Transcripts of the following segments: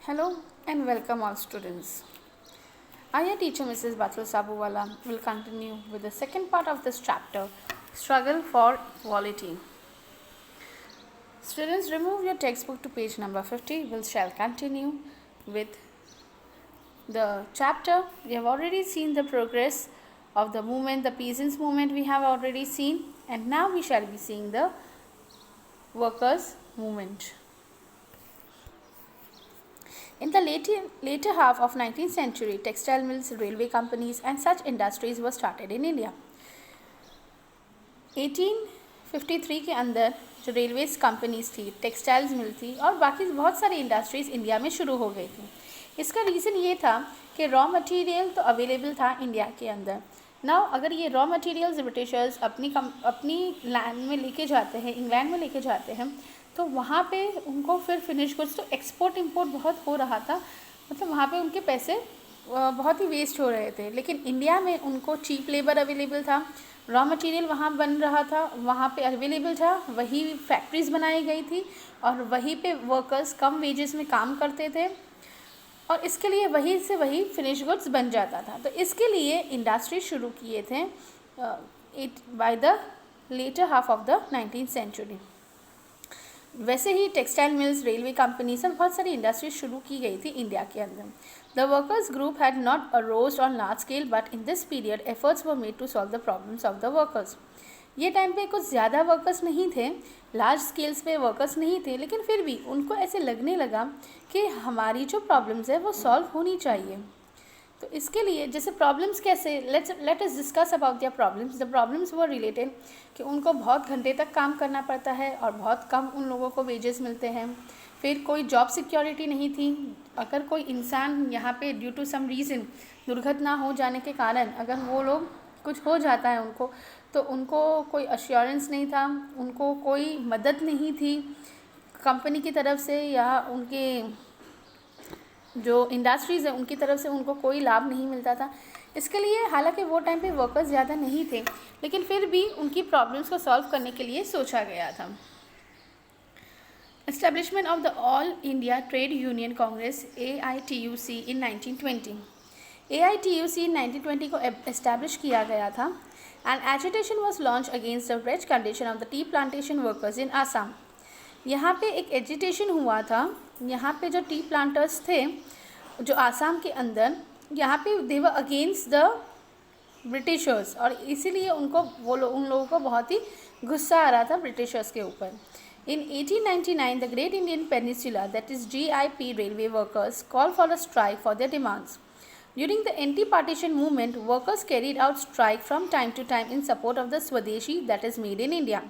Hello and welcome all students. I, your teacher Mrs. Batul Sabuwala, will continue with the second part of this chapter, Struggle for Equality. Students, remove your textbook to page number 50. We shall continue with the chapter. We have already seen the progress of the movement, the peasants movement we have already seen, and now we shall be seeing the workers movement. In the later half of 19th century, textile mills, railway companies and such industries were started in India. 1853 के अंदर जो railways companies थी, textiles मिल थी और बाकी बहुत सारी industries India में शुरू हो गई थी. इसका रीज़न ये था कि रॉ मटेरियल तो अवेलेबल था इंडिया के अंदर. नाउ अगर ये रॉ मटेरियल्स ब्रिटिशर्स अपनी लैंड में लेके जाते हैं, इंग्लैंड में लेके जाते हैं, तो वहाँ पे उनको फिर फिनिश गुड्स तो एक्सपोर्ट इंपोर्ट बहुत हो रहा था. मतलब वहाँ पे उनके पैसे बहुत ही वेस्ट हो रहे थे. लेकिन इंडिया में उनको चीप लेबर अवेलेबल था, रॉ मटेरियल वहाँ बन रहा था, वहाँ पे अवेलेबल था, वही फैक्ट्रीज़ बनाई गई थी और वहीं पे वर्कर्स कम वेजेस में काम करते थे और इसके लिए वही से वही फिनिश गुड्स बन जाता था. तो इसके लिए इंडस्ट्री शुरू किए थे by the latter half of the 19th century. वैसे ही टेक्सटाइल मिल्स, रेलवे कंपनी सब बहुत सारी इंडस्ट्रीज शुरू की गई थी इंडिया के अंदर. The workers group had not aroused on large scale but in this period efforts were made to solve the problems of the workers. ये टाइम पे कुछ ज़्यादा वर्कर्स नहीं थे, लार्ज स्केल्स पे वर्कर्स नहीं थे, लेकिन फिर भी उनको ऐसे लगने लगा कि हमारी जो प्रॉब्लम्स है वो सॉल्व होनी चाहिए. तो इसके लिए जैसे प्रॉब्लम्स कैसे, let us discuss about their problems. The problems were related कि उनको बहुत घंटे तक काम करना पड़ता है और बहुत कम उन लोगों को वेजेस मिलते हैं. फिर कोई जॉब सिक्योरिटी नहीं थी. अगर कोई इंसान यहाँ पे ड्यू टू सम रीज़न दुर्घटना हो जाने के कारण अगर वो लोग कुछ हो जाता है उनको, तो उनको कोई अश्योरेंस नहीं था, उनको कोई मदद नहीं थी कंपनी की तरफ से या उनके जो इंडस्ट्रीज़ है उनकी तरफ से उनको कोई लाभ नहीं मिलता था. इसके लिए हालांकि वो टाइम पे वर्कर्स ज़्यादा नहीं थे, लेकिन फिर भी उनकी प्रॉब्लम्स को सॉल्व करने के लिए सोचा गया था. Establishment of the all India trade union Congress AITUC in 1920. AITUC इन 1920 को एस्टैब्लिश किया गया था. And agitation was launch against the reach condition of the tea plantation workers in Assam. यहाँ पे एक एजिटेशन हुआ था. यहाँ पे जो टी प्लांटर्स थे जो आसाम के अंदर, यहाँ पे दे वर अगेंस्ट द ब्रिटिशर्स और इसीलिए उनको उन लोगों को बहुत ही गुस्सा आ रहा था ब्रिटिशर्स के ऊपर. इन 1899 the great Indian peninsula that is GIP railway workers call for a strike for their demands. During the anti-partition movement, workers carried out strike from time to time in support of the Swadeshi that is made in India.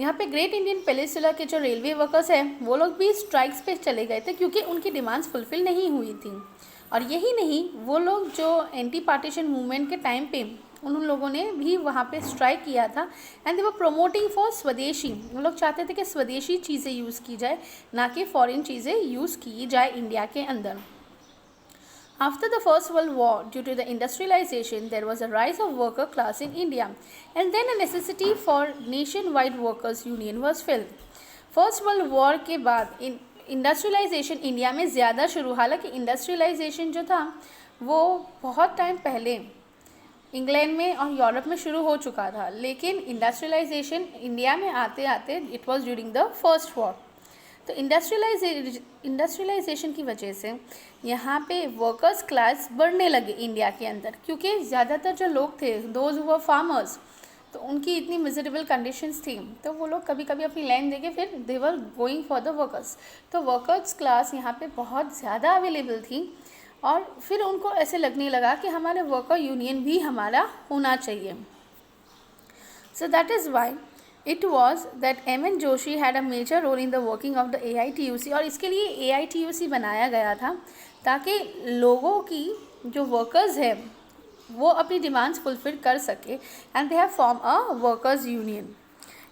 यहाँ पे great Indian peninsula के जो railway workers हैं वो लोग भी strikes पे चले गए थे क्योंकि उनकी डिमांड्स फुलफ़िल नहीं हुई थी. और यही नहीं, वो लोग जो एंटी पार्टीशन मूवमेंट के टाइम पे उन लोगों ने भी वहाँ पे स्ट्राइक किया था. And they were promoting for स्वदेशी. वो लोग चाहते थे कि स्वदेशी चीज़ें यूज़ की जाए, ना कि फॉरेन चीज़ें यूज़ की जाए इंडिया के अंदर. After the First World War, due to the industrialization, there was a rise of worker class in India, and then a necessity for nationwide workers' union was filled. First World War के बाद industrialisation India में ज़्यादा शुरू. हालांकि industrialisation जो था वो बहुत टाइम पहले इंग्लैंड में और यूरोप में शुरू हो चुका था, लेकिन इंडस्ट्रियलाइजेशन इंडिया में आते आते it was during the first war. तो इंडस्ट्रियलाइजेशन की वजह से यहाँ पे वर्कर्स क्लास बढ़ने लगे इंडिया के अंदर, क्योंकि ज़्यादातर जो लोग थे दोज हुआ फार्मर्स, तो उनकी इतनी मिजरेबल कंडीशंस थी, तो वो लोग कभी कभी अपनी लैंड देके फिर they were going for the workers. तो वर्कर्स क्लास यहाँ पे बहुत ज़्यादा अवेलेबल थी और फिर उनको ऐसे लगने लगा कि हमारे वर्कर यूनियन भी हमारा होना चाहिए. So that is Y It was that M.N. Joshi had a major role in the working of the AITUC. और इसके लिए AITUC बनाया गया था ताकि लोगों की जो वर्कर्स है वो अपनी डिमांड्स फुलफिल कर सके. And they have form a workers union.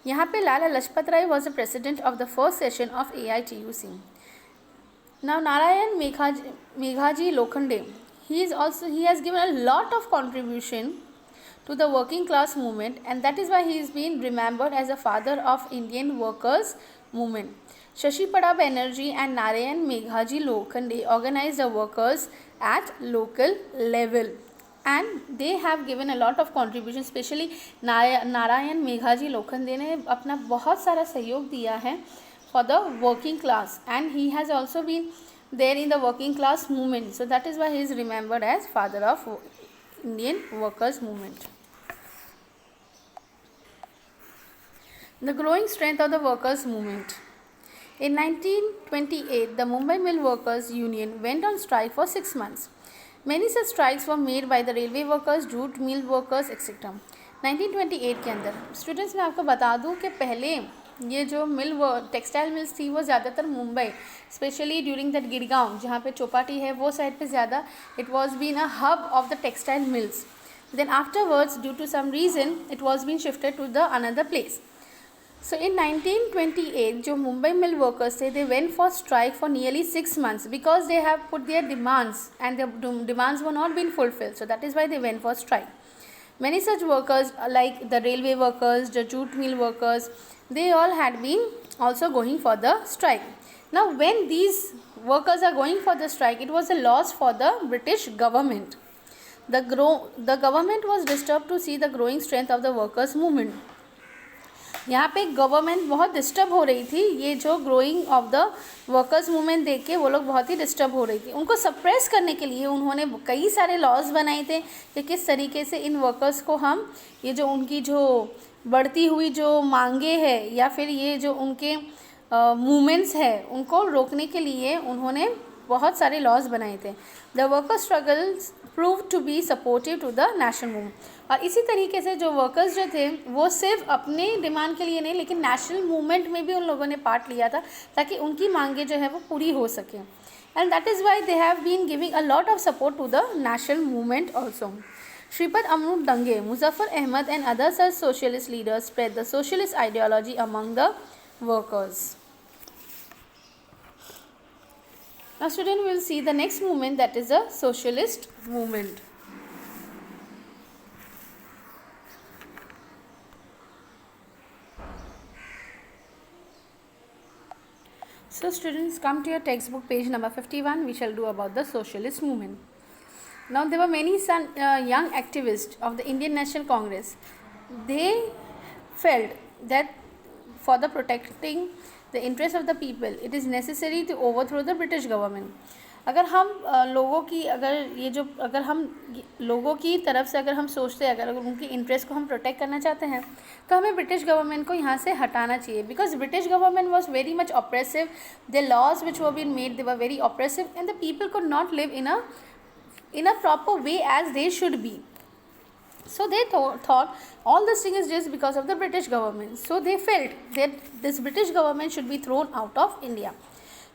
यहाँ पे Lala Lajpat Rai was the president of the first session of AITUC. Now Narayan Meghaji Lokhande, he has given a lot of contribution to the working class movement, and that is why he is being remembered as a father of Indian workers movement. Shashi Pada Banerjee and Narayan Meghaji Lokhande organized the workers at local level, and they have given a lot of contribution. Especially Narayan Meghaji Lokhande ने अपना बहुत सारा सहयोग दिया है for the working class, and he has also been there in the working class movement, so that is why he is remembered as father of Indian workers movement. The growing strength of the workers movement. In 1928, the Mumbai Mill Workers Union went on strike for 6 months. Many such strikes were made by the railway workers, jute mill workers, etc. 1928 के अंदर students मैं आपको बता दूं कि पहले ये जो टेक्सटाइल मिल्स थी वो ज़्यादातर Mumbai, specially during that Girgaon जहाँ पे चौपाटी है वो साइड पे ज़्यादा it was been a hub of the textile mills. Then afterwards due to some reason it was been shifted to the another place. So in 1928, जो मुंबई मिल वर्कर्स थे, they went for strike for nearly 6 months because they have put their demands and their demands were not being fulfilled. So that is why they went for strike. Many such workers like the railway workers, the jute mill workers, they all had been also going for the strike. Now when these workers are going for the strike, it was a loss for the British government. The government was disturbed to see the growing strength of the workers movement. यहाँ पे government बहुत disturb हो रही थी, ये जो growing of the workers movement देख के वो लोग बहुत ही डिस्टर्ब हो रही थी. उनको सप्रेस करने के लिए उन्होंने कई सारे लॉज बनाए थे कि किस तरीके से इन वर्कर्स को हम ये जो उनकी जो बढ़ती हुई जो मांगे है या फिर ये जो उनके मूवमेंट्स है उनको रोकने के लिए उन्होंने बहुत सारे लॉज बनाए थे. The worker struggles prove to be supportive to the national movement. और इसी तरीके से जो वर्कर्स जो थे वो सिर्फ अपने डिमांड के लिए नहीं लेकिन नेशनल मूवमेंट में भी उन लोगों ने पार्ट लिया था ताकि उनकी मांगे जो है वो पूरी हो सके. And that is why they have been giving a lot of support to the national movement also. Shripad Amrit Dange, Muzaffar Ahmad and other such socialist leaders spread the socialist ideology among the workers. Now student will see the next movement, that is a socialist movement. So students, come to your textbook page number 51. We shall do about the socialist movement. Now there were many young activists of the Indian National Congress. They felt that for the protecting the interest of the people, it is necessary to overthrow the British government. अगर हम लोगों की तरफ से अगर हम सोचते हैं, अगर उनकी इंटरेस्ट को हम प्रोटेक्ट करना चाहते हैं तो हमें ब्रिटिश गवर्नमेंट को यहाँ से हटाना चाहिए. Because British government was very much oppressive. The laws which were been made, they were very oppressive and the people could not live in a proper way as they should be. So they thought all this thing is just because of the British government. So they felt that this British government should be thrown out of India.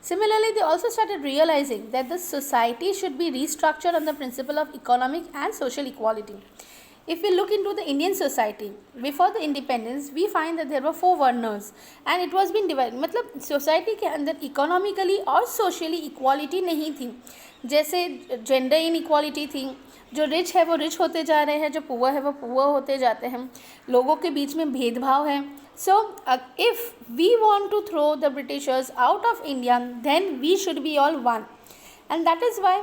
Similarly, they also started realizing that the society should be restructured on the principle of economic and social equality. If we look into the Indian society, before the independence, we find that there were 4 Varnas and it was been divided. मतलब society के अंदर economically और socially equality नहीं थी. जैसे gender inequality थी, जो rich है वो रिच होते जा रहे हैं, जो पुअर है वो पुअर होते जाते हैं, लोगों के बीच में भेदभाव है. So if we want to throw the Britishers out of India then we should be all one, and that is why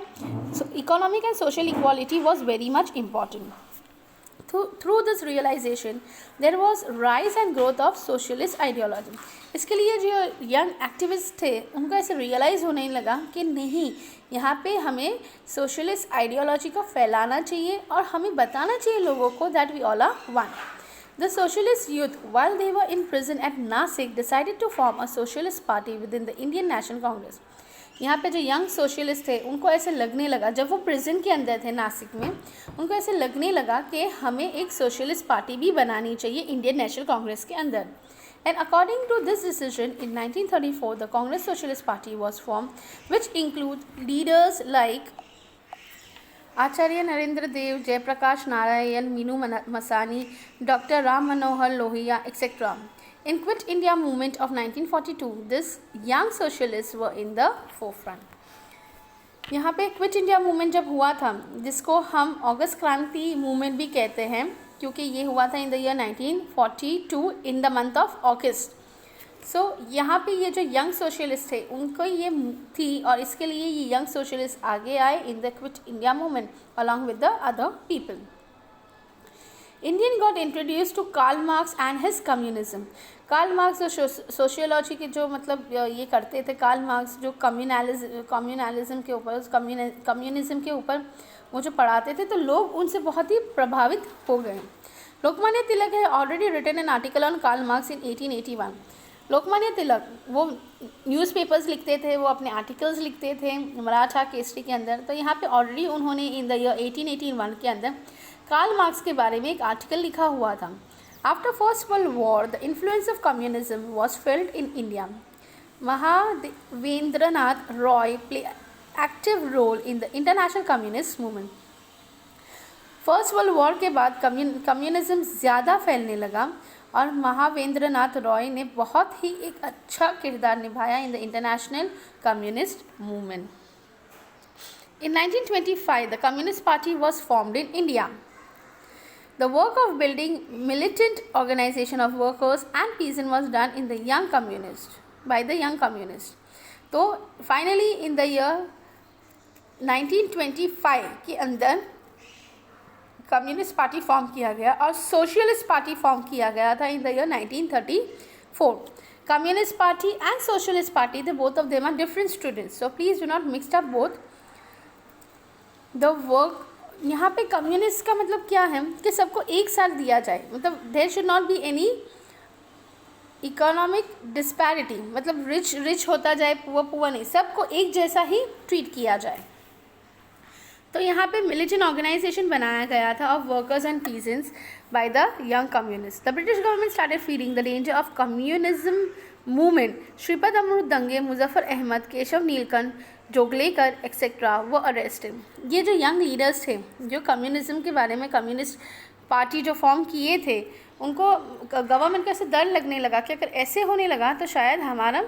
economic and social equality was very much important. Through this realization, there was rise and growth of socialist ideology. इसके लिए जो young activist थे उनको ऐसे realise होने लगा कि नहीं, यहाँ पे हमें सोशलिस्ट आइडियोलॉजी को फैलाना चाहिए और हमें बताना चाहिए लोगों को that we all are one. The socialist youth, while they were in prison at Nasik, decided to form a socialist party within the Indian National Congress. यहाँ पे जो यंग सोशलिस्ट थे उनको ऐसे लगने लगा, जब वो प्रिजन के अंदर थे नासिक में, उनको ऐसे लगने लगा कि हमें एक सोशलिस्ट पार्टी भी बनानी चाहिए इंडियन नेशनल कांग्रेस के अंदर. And according to this decision in 1934 the Congress socialist party was form which include leaders like Acharya Narendra Dev, Jayaprakash Narayan, Minoo Masani, doctor Ram Manohar Lohia, etcetera. In Quit India movement of 1942, this young socialists were in the forefront. यहाँ पे quit India movement जब हुआ था, जिसको हम अगस्त क्रांति movement भी कहते हैं, क्योंकि ये हुआ था in the year 1942 in the month of अगस्त. यहाँ पे ये जो यंग सोशलिस्ट थे उनको ये थी, और इसके लिए ये यंग सोशलिस्ट आगे आए in the quit India movement along with the other people. Indian got introduce to Karl Marx and his communism. Karl Marx जो सोशियोलॉजी के जो मतलब ये करते थे, कार्ल मार्क्स जो कम्युनलिज्म के ऊपर, कम्युनिज्म के ऊपर वो जो पढ़ाते थे, तो लोग उनसे बहुत ही प्रभावित हो गए. लोकमान्य तिलक है already written an article on Karl Marx in 1881. Lokmanya Tilak वो न्यूज़पेपर्स लिखते थे, वो अपने आर्टिकल्स लिखते थे मराठा केसरी के अंदर. तो यहाँ पे ऑलरेडी उन्होंने इन द ईयर 1881 के अंदर कार्ल मार्क्स के बारे में एक आर्टिकल लिखा हुआ था. After first world war the influence of communism was felt in India. Mahavendranath Roy play active role in the international communist movement. First world war के बाद कम्युनिज्म ज़्यादा फैलने लगा और महावेंद्रनाथ रॉय ने बहुत ही एक अच्छा किरदार निभाया इन the international communist movement. In 1925, the Communist Party was formed in India. The work of building militant organization of workers and peasants was done in the young communists, by the young communists. तो finally in the year 1925 के अंदर communist party form किया गया और socialist party form किया गया था in the year 1934. Communist party and socialist party, they both of them are different students, so please do not mix up both the work. यहाँ पे कम्युनिस्ट का मतलब क्या है कि सबको एक साथ दिया जाए, मतलब there should not be any economic disparity, मतलब रिच होता जाए, पुअर नहीं, सबको एक जैसा ही ट्रीट किया जाए. तो यहाँ पे मिलिटेंट ऑर्गेनाइजेशन बनाया गया था of workers and peasants by the young communist. The British government started feeling the danger of communism movement. Shripad Amrit Dange, Muzaffar Ahmad, Keshav Neelkanth, Joglekar etcetera वो अरेस्टेड. ये जो यंग लीडर्स थे जो कम्युनिज्म के बारे में, कम्युनिस्ट पार्टी जो फॉर्म किए थे, उनको गवर्नमेंट का ऐसे डर लगने लगा कि अगर ऐसे होने लगा तो शायद हमारा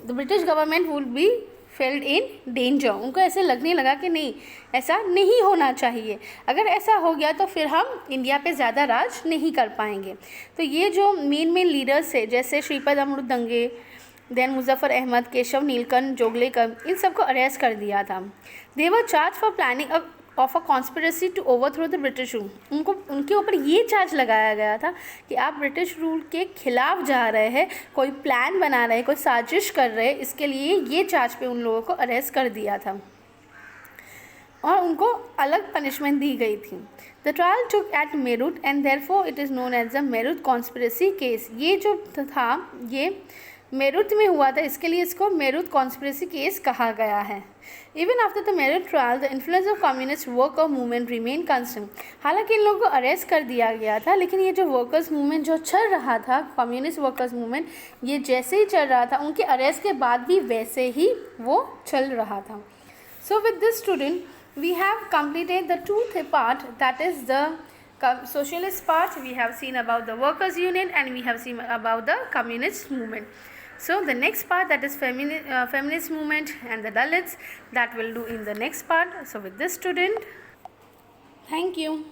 the British government would be failed in danger. उनको ऐसे लगने लगा कि नहीं, ऐसा नहीं होना चाहिए, अगर ऐसा हो गया तो फिर हम इंडिया पे ज़्यादा राज नहीं कर पाएंगे. तो ये जो मेन लीडर्स थे जैसे श्रीपद अमृत दंगे, देन मुजफ्फर अहमद, केशव नीलकंठ, जोगलेकर, इन सबको अरेस्ट कर दिया था. They were charge for planning of a conspiracy to overthrow the British rule. उनके ऊपर ये चार्ज लगाया गया था कि आप ब्रिटिश रूल के खिलाफ जा रहे हैं, कोई प्लान बना रहे हैं, कोई साजिश कर रहे हैं, इसके लिए ये चार्ज पे उन लोगों को अरेस्ट कर दिया था और उनको अलग पनिशमेंट दी गई थी. The trial took at Meerut and therefore it is known as the Meerut conspiracy case. ये जो था ये मेरठ में हुआ था, इसके लिए इसको मेरठ कॉन्स्पिरेसी केस कहा गया है. Even after the Meerut trial the influence of communist work और मूवमेंट रिमेन कंस्टेंट. हालांकि इन लोगों को अरेस्ट कर दिया गया था, लेकिन ये जो वर्कर्स मूवमेंट जो चल रहा था, कम्युनिस्ट वर्कर्स मूवमेंट, ये जैसे ही चल रहा था उनके अरेस्ट के बाद भी वैसे ही वो चल रहा था. So with this student we have completed the two part, that is the socialist part. We have seen about the workers union and we have seen about the communist movement. So the next part, that is feminist movement and the Dalits, that will do in the next part. So with this student, thank you.